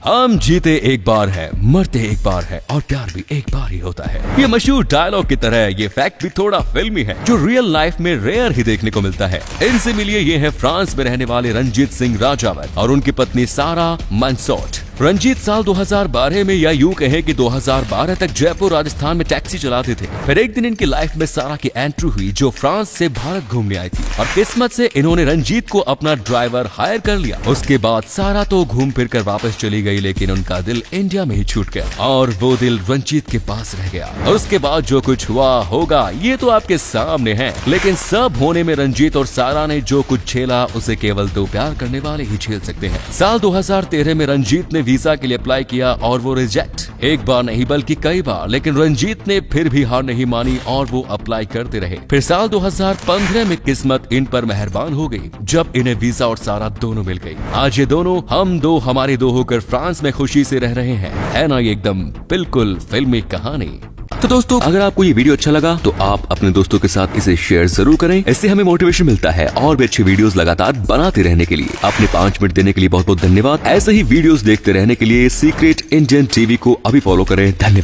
हम जीते एक बार है, मरते एक बार है और प्यार भी एक बार ही होता है। ये मशहूर डायलॉग की तरह ये फैक्ट भी थोड़ा फिल्मी है, जो रियल लाइफ में रेयर ही देखने को मिलता है। इनसे मिलिए, ये है फ्रांस में रहने वाले रंजीत सिंह राजावत और उनकी पत्नी सारा मंसोट। रंजीत साल 2012 में या यूं कहें कि 2012 तक जयपुर राजस्थान में टैक्सी चलाते थे। फिर एक दिन इनकी लाइफ में सारा की एंट्री हुई, जो फ्रांस से भारत घूमने आई थी और किस्मत से इन्होंने रंजीत को अपना ड्राइवर हायर कर लिया। उसके बाद सारा तो घूम फिर कर वापस चली गई, लेकिन उनका दिल इंडिया में ही छूट गया और वो दिल रंजीत के पास रह गया। उसके बाद जो कुछ हुआ होगा ये तो आपके सामने है, लेकिन सब होने में रंजीत और सारा ने जो कुछ झेला उसे केवल दो प्यार करने वाले ही झेल सकते हैं। साल 2013 में रंजीत ने वीजा के लिए अप्लाई किया और वो रिजेक्ट, एक बार नहीं बल्कि कई बार, लेकिन रंजीत ने फिर भी हार नहीं मानी और वो अप्लाई करते रहे। फिर साल 2015 में किस्मत इन पर मेहरबान हो गई, जब इन्हें वीजा और सारा दोनों मिल गई। आज ये दोनों हम दो हमारे दो होकर फ्रांस में खुशी से रह रहे हैं। है ना ये एकदम बिल्कुल फिल्मी कहानी। तो दोस्तों, अगर आपको ये वीडियो अच्छा लगा तो आप अपने दोस्तों के साथ इसे शेयर जरूर करें। इससे हमें मोटिवेशन मिलता है और भी अच्छी वीडियोस लगातार बनाते रहने के लिए। अपने 5 मिनट देने के लिए बहुत बहुत धन्यवाद। ऐसे ही वीडियोस देखते रहने के लिए सीक्रेट इंडियन टीवी को अभी फॉलो करें। धन्यवाद।